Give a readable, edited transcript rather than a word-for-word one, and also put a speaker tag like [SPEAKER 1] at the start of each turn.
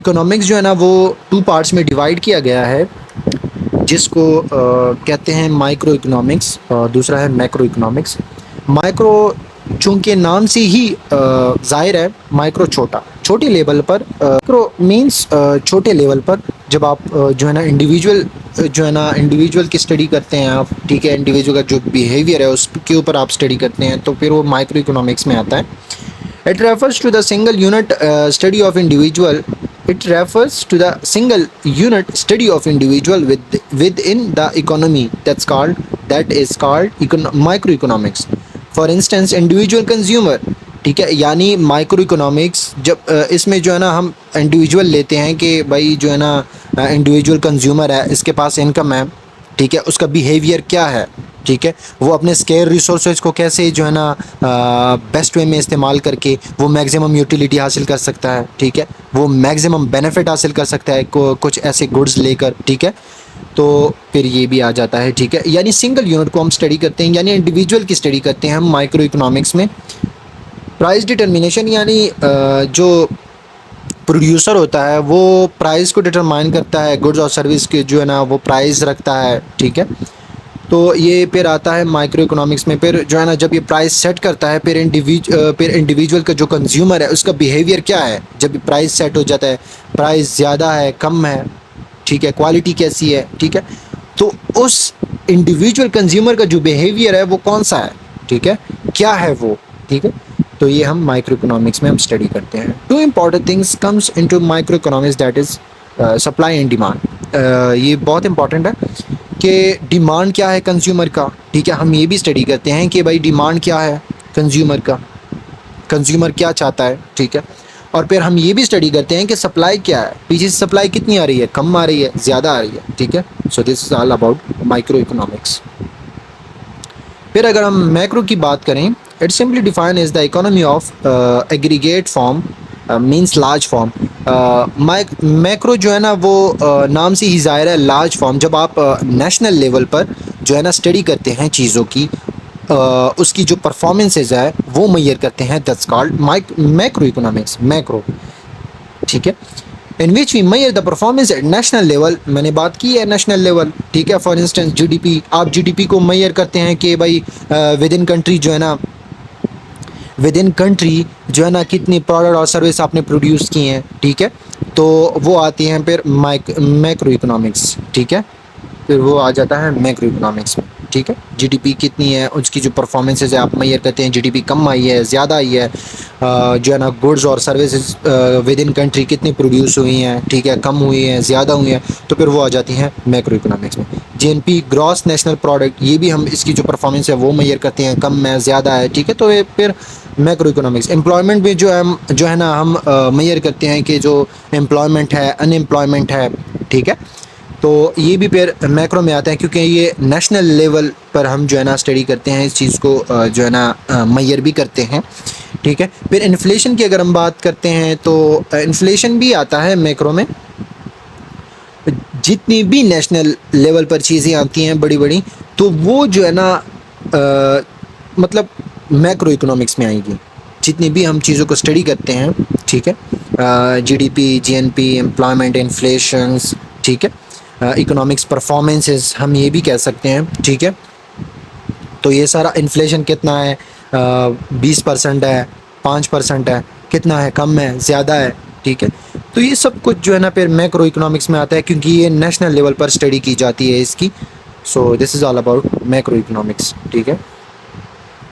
[SPEAKER 1] Economics जो है ना वो टू पार्ट्स में डिवाइड किया गया है, जिसको कहते हैं माइक्रो इकोनॉमिक्स और दूसरा है मैक्रो इकोनॉमिक्स। माइक्रो चूंकि नाम से ही जाहिर है, माइक्रो छोटा, छोटे लेवल पर, माइक्रो मींस छोटे लेवल पर जब आप जो है ना इंडिविजुअल की स्टडी करते हैं आप, ठीक है, इंडिविजुअल का जो बिहेवियर है उसके ऊपर आप स्टडी करते हैं, तो फिर वो माइक्रो इकोनॉमिक्स में आता है। It refers to the single unit study of individual. It refers to the single unit study of individual within the economy. That is called microeconomics. For instance, individual consumer. ठीक है, यानी micro economics जब इसमें जो है ना हम individual लेते हैं कि भाई जो है ना इंडिविजुअल कंज्यूमर है, इसके पास इनकम है, ठीक है, उसका बिहेवियर क्या है, ठीक है, वो अपने स्केयर रिसोर्सेज को कैसे जो है ना बेस्ट वे में इस्तेमाल करके वो मैक्सिमम यूटिलिटी हासिल कर सकता है, ठीक है, वो मैक्सिमम बेनिफिट हासिल कर सकता है कुछ ऐसे गुड्स लेकर, ठीक है। तो फिर ये भी आ जाता है, ठीक है, यानी सिंगल यूनिट को हम स्टडी करते हैं, यानी इंडिविजुअल की स्टडी करते हैं हम माइक्रो इकोनॉमिक्स में। प्राइस डिटर्मिनेशन यानी जो प्रोड्यूसर होता है वो प्राइस को डिटरमाइन करता है, गुड्स और सर्विस के जो है ना वो प्राइस रखता है, ठीक है। तो ये फिर आता है माइक्रो इकोनॉमिक्स में, फिर जो है ना जब ये प्राइस सेट करता है, फिर इंडिविजुअल का जो कंज्यूमर है उसका बिहेवियर क्या है जब प्राइस सेट हो जाता है, प्राइस ज़्यादा है, कम है, ठीक है, क्वालिटी कैसी है, ठीक है, तो उस इंडिविजुअल कंज्यूमर का जो बिहेवियर है वो कौन सा है, ठीक है, क्या है वो, ठीक है। तो ये हम माइक्रो इकोनॉमिक्स में हम स्टडी करते हैं। Two important things comes into micro economics, that is supply and demand. ये बहुत इंपॉर्टेंट है कि डिमांड क्या है कंज्यूमर का, ठीक है, हम ये भी स्टडी करते हैं कि भाई डिमांड क्या है कंज्यूमर का, कंज्यूमर क्या चाहता है, ठीक है, और फिर हम ये भी स्टडी करते हैं कि सप्लाई क्या है, पीछे से सप्लाई कितनी आ रही है, कम आ रही है, ज़्यादा आ रही है, ठीक है। So this is all about micro economics. फिर अगर हम मैक्रो की बात करें, it simply define is the economy of aggregate form means large form. Macro जो है ना वो नाम से ही ज़ाहिर है लार्ज फॉर्म। जब आप नेशनल लेवल पर जो है ना स्टडी करते हैं चीज़ों की, उसकी जो परफॉर्मेंसेज है वो मैयर करते हैं, that's called macroeconomics, macro, ठीक है। In which we measure the performance at national level, मैंने बात की है नेशनल लेवल, ठीक है। फॉर इंस्टेंस जीडीपी, आप जीडीपी को मैयर करते हैं कि भाई विद इन कंट्री जो है ना, विद इन कंट्री जो है ना कितनी प्रोडक्ट और सर्विस आपने प्रोड्यूस किए हैं, ठीक है, तो वो आती हैं फिर मैक्रो इकोनॉमिक्स, ठीक है, फिर वो आ जाता है मैक्रो इकोनॉमिक्स में, ठीक है। जीडीपी कितनी है, उसकी जो परफॉर्मेंसेज है आप मैयर करते हैं, जीडीपी कम आई है, ज़्यादा आई है, जो है ना गुड्स और सर्विसेज विद इन कंट्री कितनी प्रोड्यूस हुई हैं, ठीक है, कम हुई हैं, ज़्यादा हुई हैं, तो फिर वो आ जाती हैं मैक्रो इकोनॉमिक्स में। जीएनपी, ग्रॉस नेशनल प्रोडक्ट, ये भी हम इसकी जो परफॉर्मेंस है वो मैयर करते हैं, कम है, ज़्यादा है, ठीक है, तो ये फिर मैक्रो इकोनॉमिक्स। एम्प्लॉयमेंट भी जो है ना हम मैयर करते हैं कि जो एम्प्लॉयमेंट है, अनएम्प्लॉयमेंट है, ठीक है, तो ये भी फिर मैक्रो में आता है, क्योंकि ये नेशनल लेवल पर हम जो है ना स्टडी करते हैं, इस चीज़ को जो है ना मैयर भी करते हैं, ठीक है। फिर इन्फ्लेशन की अगर हम बात करते हैं तो इन्फ्लेशन भी आता है मैक्रो में। जितनी भी नेशनल लेवल पर चीज़ें आती हैं बड़ी बड़ी, तो वो जो है ना मतलब मैक्रो इकोनॉमिक्स में आएगी। जितनी भी हम चीज़ों को स्टडी करते हैं, ठीक है, जीडीपी, जीएनपी, एम्प्लॉयमेंट, इन्फ्लेशंस, ठीक है, इकोनॉमिक्स परफॉर्मेंसेस हम ये भी कह सकते हैं, ठीक है। तो ये सारा इन्फ्लेशन कितना है, 20% है, 5% है, कितना है, कम है, ज़्यादा है, ठीक है। तो ये सब कुछ जो है ना फिर मैक्रो इकोनॉमिक्स में आता है, क्योंकि ये नेशनल लेवल पर स्टडी की जाती है इसकी। So this is all about macro economics, ठीक है।